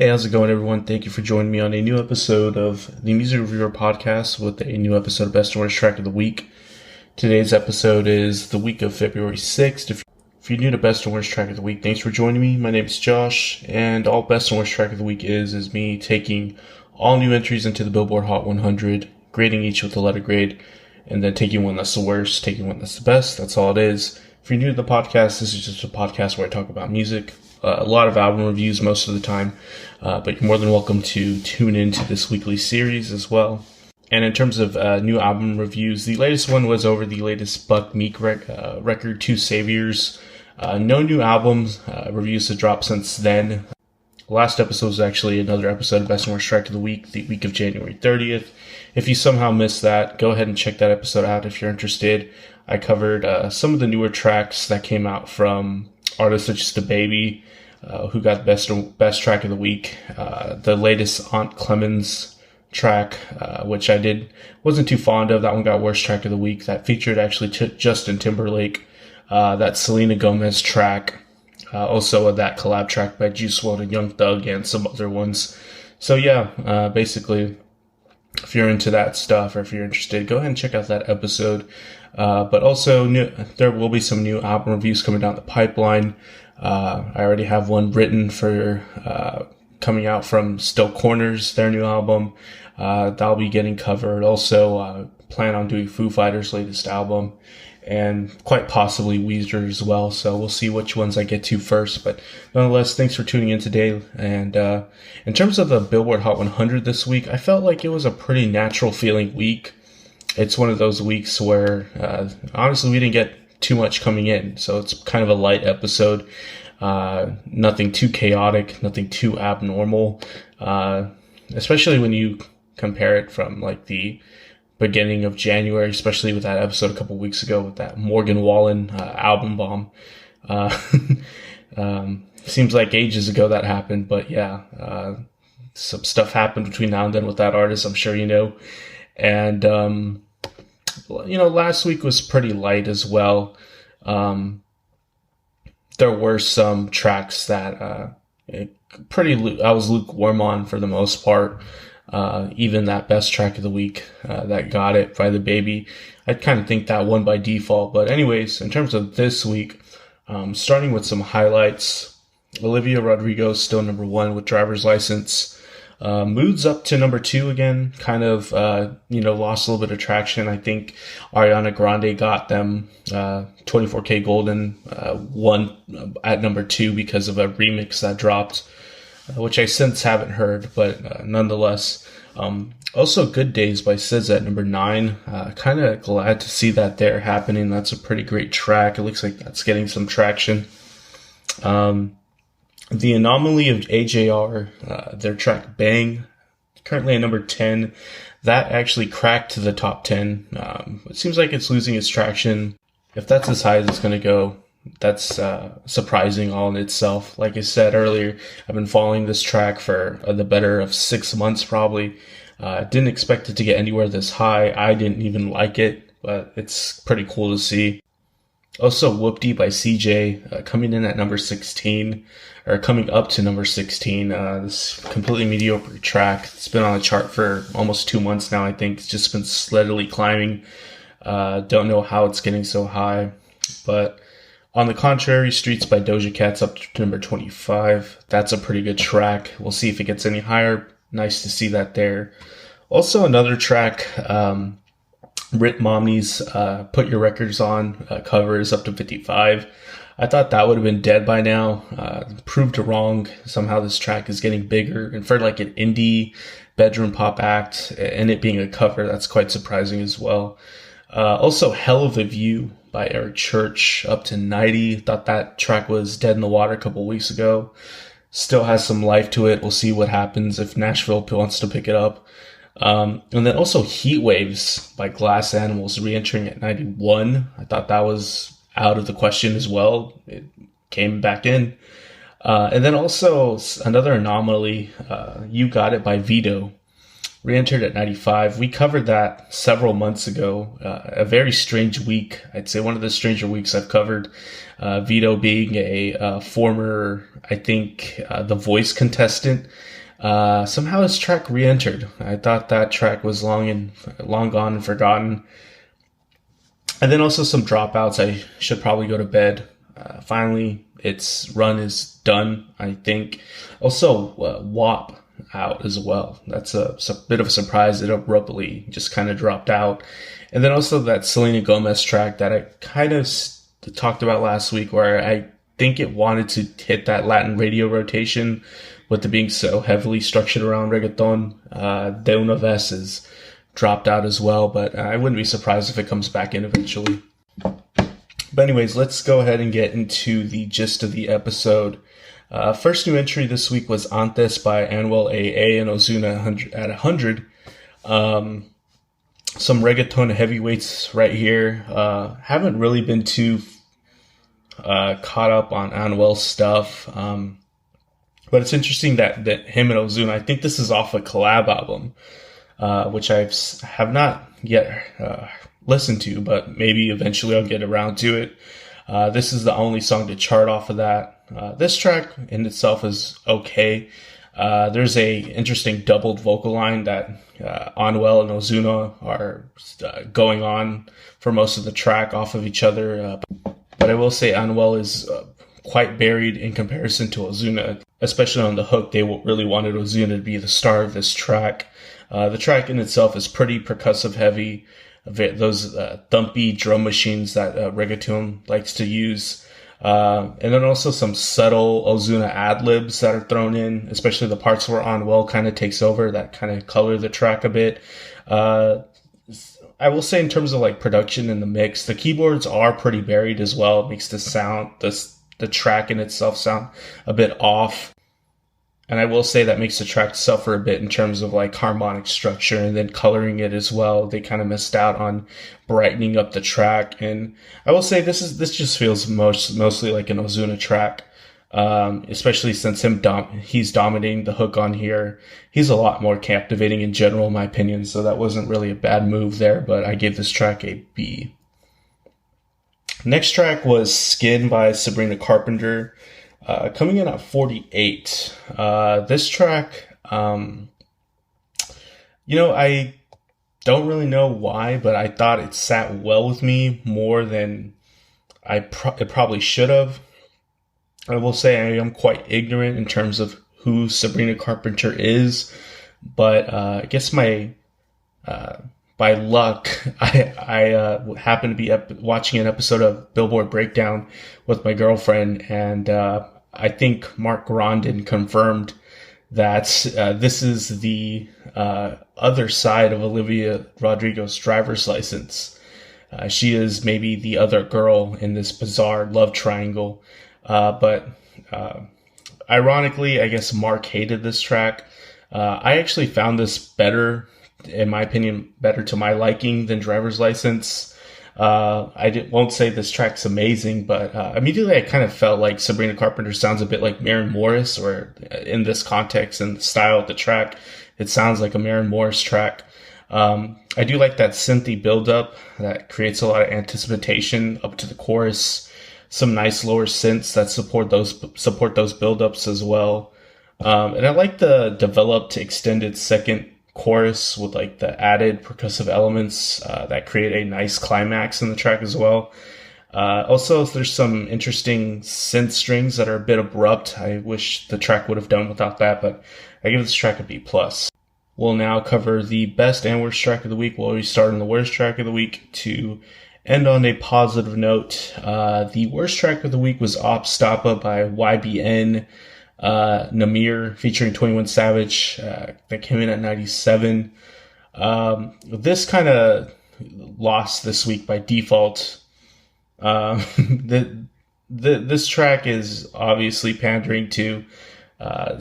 Hey, how's it going, everyone? Thank you for joining me on a new episode of the Music Reviewer Podcast with a new episode of Best and Worst Track of the Week. Today's episode is the week of February 6th. If you're new to Best and Worst Track of the Week, thanks for joining me. My name is Josh, and all Best and Worst Track of the Week is me taking all new entries into the Billboard Hot 100, grading each with a letter grade, and then taking one that's the worst, taking one that's the best. That's all it is. If you're new to the podcast, this is just a podcast where I talk about music. A lot of album reviews most of the time, but you're more than welcome to tune into this weekly series as well. And in terms of new album reviews, the latest one was over the latest Buck Meek record, Two Saviors. No new albums reviews to drop since then. Last episode was actually another episode of Best and Worst Track of the week of January 30th. If you somehow missed that, go ahead and check that episode out if you're interested. I covered some of the newer tracks that came out from artists such as DaBaby, who got best track of the week. The latest Aunt Clemens track, which I wasn't too fond of. That one got worst track of the week. That featured actually Justin Timberlake. That Selena Gomez track. Also that collab track by Juice WRLD and Young Thug and some other ones. So yeah, basically, if you're into that stuff or if you're interested, go ahead and check out that episode. But also, there will be some new album reviews coming down the pipeline. I already have one written for coming out from Still Corners, their new album. That'll be getting covered. Also, plan on doing Foo Fighters' latest album, and quite possibly Weezer as well. So we'll see which ones I get to first. But nonetheless, thanks for tuning in today. And in terms of the Billboard Hot 100 this week, I felt like it was a pretty natural feeling week. It's one of those weeks where, honestly, we didn't get too much coming in. So it's kind of a light episode. Nothing too chaotic, nothing too abnormal. Especially when you compare it from like the beginning of January, especially with that episode a couple weeks ago with that Morgan Wallen album bomb. Seems like ages ago that happened, but yeah, some stuff happened between now and then with that artist, I'm sure you know. And, last week was pretty light as well. There were some tracks that I was lukewarm on for the most part. Even that best track of the week that got it by DaBaby, I kind of think that won by default. But anyways, in terms of this week, starting with some highlights, Olivia Rodrigo still number one with Driver's License. Moods up to number 2 again, kind of, lost a little bit of traction. I think Ariana Grande got them, 24K Golden, won at number 2 because of a remix that dropped, which I since haven't heard, but, nonetheless, also Good Days by SZA at number 9. Kind of glad to see that there happening. That's a pretty great track. It looks like that's getting some traction. The Anomaly of AJR, their track Bang, currently at number 10. That actually cracked to the top 10. It seems like it's losing its traction. If that's as high as it's going to go, that's surprising all in itself. Like I said earlier, I've been following this track for the better of 6 months probably. Didn't expect it to get anywhere this high. I didn't even like it, but it's pretty cool to see. Also, Whoopty by CJ, coming in at number 16, or coming up to number 16. This completely mediocre track. It's been on the chart for almost 2 months now, I think. It's just been steadily climbing. Don't know how it's getting so high. But on the contrary, Streets by Doja Cat's up to number 25. That's a pretty good track. We'll see if it gets any higher. Nice to see that there. Also, another track, Rit Momney's Put Your Records On cover is up to 55. I thought that would have been dead by now. Proved wrong. Somehow this track is getting bigger. And for like an indie bedroom pop act and it being a cover, that's quite surprising as well. Also, Hell of a View by Eric Church up to 90. Thought that track was dead in the water a couple weeks ago. Still has some life to it. We'll see what happens if Nashville wants to pick it up. And then also Heat Waves by Glass Animals re-entering at 91. I thought that was out of the question as well. It came back in. And then also another anomaly, You Got It by Vito. re-entered at 95. We covered that several months ago. A very strange week. I'd say one of the stranger weeks I've covered. Vito being a former, I think, The Voice contestant. Somehow his track re-entered. I thought that track was long gone and forgotten. And then also some dropouts. I should probably go to bed. Finally, its run is done, I think. Also, WAP out as well. That's a bit of a surprise. It abruptly just kind of dropped out. And then also that Selena Gomez track that I kind of talked about last week, where I think it wanted to hit that Latin radio rotation with it being so heavily structured around reggaeton. De Una Vez is dropped out as well, but I wouldn't be surprised if it comes back in eventually. But anyways, let's go ahead and get into the gist of the episode. First new entry this week was Antes by Anuel AA and Ozuna at 100. Some reggaeton heavyweights right here. Haven't really been too caught up on Anuel's stuff. But it's interesting that him and Ozuna, I think this is off a collab album, which I have not yet listened to, but maybe eventually I'll get around to it. This is the only song to chart off of that. This track in itself is okay. There's a interesting doubled vocal line that Anuel and Ozuna are going on for most of the track off of each other. But I will say Anuel is quite buried in comparison to Ozuna, especially on the hook. They really wanted Ozuna to be the star of this track. The track in itself is pretty percussive heavy. Those thumpy drum machines that reggaeton likes to use. And then also some subtle Ozuna ad-libs that are thrown in, especially the parts where Anuel kind of takes over that kind of color the track a bit. I will say in terms of like production and the mix, the keyboards are pretty buried as well. It makes the track in itself sound a bit off. And I will say that makes the track suffer a bit in terms of like harmonic structure and then coloring it as well. They kind of missed out on brightening up the track. And I will say this just feels mostly like an Ozuna track, especially since he's dominating the hook on here. He's a lot more captivating in general, in my opinion. So that wasn't really a bad move there, but I gave this track a B. Next track was Skin by Sabrina Carpenter. Coming in at 48. This track, I don't really know why, but I thought it sat well with me more than it probably should have. I will say I am quite ignorant in terms of who Sabrina Carpenter is, but I guess by luck, I happened to be watching an episode of Billboard Breakdown with my girlfriend, and I think Mark Rondon confirmed that this is the other side of Olivia Rodrigo's driver's license. She is maybe the other girl in this bizarre love triangle. But ironically, I guess Mark hated this track. I actually found this better, in my opinion, better to my liking than Driver's License. Won't say this track's amazing, but immediately I kind of felt like Sabrina Carpenter sounds a bit like Maren Morris, or in this context and the style of the track, it sounds like a Maren Morris track. I do like that synthy buildup that creates a lot of anticipation up to the chorus. Some nice lower synths that support those buildups as well. And I like the developed extended second chorus with like the added percussive elements that create a nice climax in the track as well. Also, there's some interesting synth strings that are a bit abrupt. I wish the track would have done without that, but I give this track a B+. We'll now cover the best and worst track of the week. We'll always start on the worst track of the week to end on a positive note. The worst track of the week was Opstapa by YBN Nahmir featuring 21 Savage. That came in at 97. This kind of lost this week by default. This track is obviously pandering to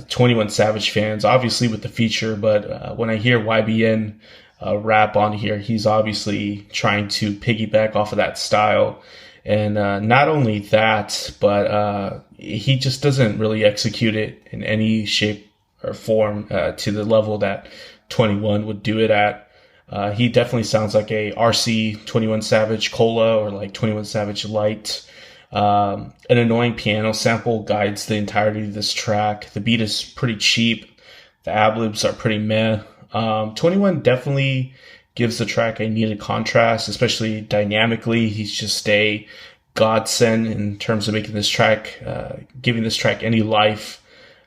21 Savage fans, obviously with the feature, but when I hear YBN rap on here, he's obviously trying to piggyback off of that style. And not only that, but he just doesn't really execute it in any shape or form to the level that 21 would do it at. He definitely sounds like a RC 21 Savage Cola or like 21 Savage Light. An annoying piano sample guides the entirety of this track. The beat is pretty cheap. The ad-libs are pretty meh. 21 definitely gives the track a needed contrast, especially dynamically. He's just a godsend in terms of making this track, giving this track any life.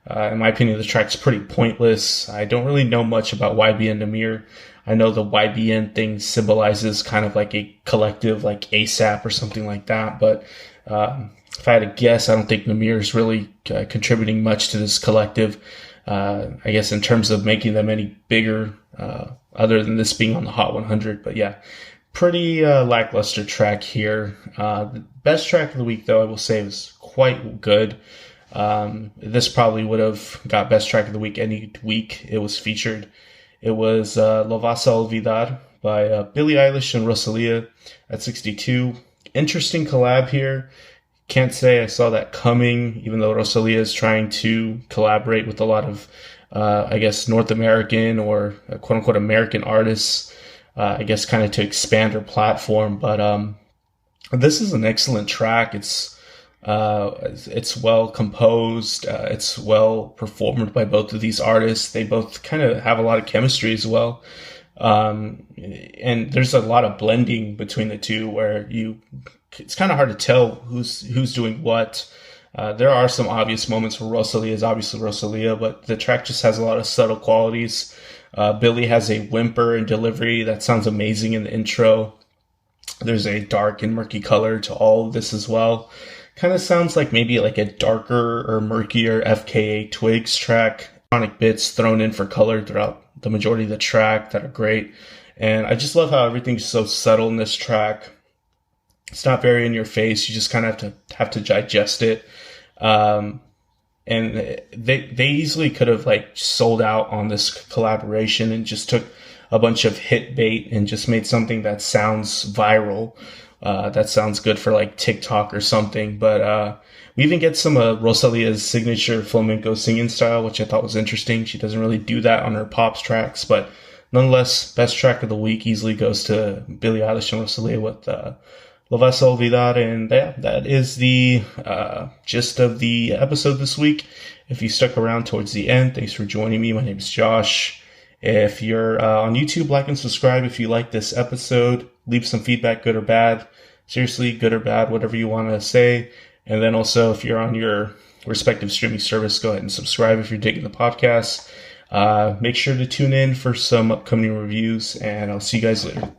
In my opinion, the track's pretty pointless. I don't really know much about YBN Nahmir. I know the YBN thing symbolizes kind of like a collective, like ASAP or something like that. But if I had to guess, I don't think Nahmir is really contributing much to this collective. I guess in terms of making them any bigger, other than this being on the Hot 100. But yeah, pretty lackluster track here. The best track of the week, though, I will say was quite good. This probably would have got best track of the week any week it was featured. It was Lo Vas a Olvidar by Billie Eilish and Rosalia at 62. Interesting collab here. Can't say I saw that coming, even though Rosalia is trying to collaborate with a lot of, I guess, North American or quote-unquote American artists, I guess kind of to expand her platform. But this is an excellent track. It's well composed. It's well performed by both of these artists. They both kind of have a lot of chemistry as well. And there's a lot of blending between the two where it's kind of hard to tell who's doing what. There are some obvious moments where Rosalia is obviously Rosalia, but the track just has a lot of subtle qualities. Billie has a whimper and delivery that sounds amazing in the intro. There's a dark and murky color to all of this as well. Kind of sounds like maybe like a darker or murkier FKA Twigs track. Electronic bits thrown in for color throughout the majority of the track that are great. And I just love how everything's so subtle in this track. It's not very in your face. You just kind of have to digest it. And they easily could have like sold out on this collaboration and just took a bunch of hit bait and just made something that sounds viral. That sounds good for like TikTok or something. But we even get some of Rosalia's signature flamenco singing style, which I thought was interesting. She doesn't really do that on her pops tracks, but nonetheless, best track of the week easily goes to Billie Eilish and Rosalia with Lo Vas a Olvidar. And yeah, that is the gist of the episode this week. If you stuck around towards the end, thanks for joining me. My name is Josh. If you're on YouTube, like and subscribe if you like this episode. Leave some feedback, good or bad. Seriously, good or bad, whatever you want to say. And then also, if you're on your respective streaming service, go ahead and subscribe if you're digging the podcast. Make sure to tune in for some upcoming reviews, and I'll see you guys later.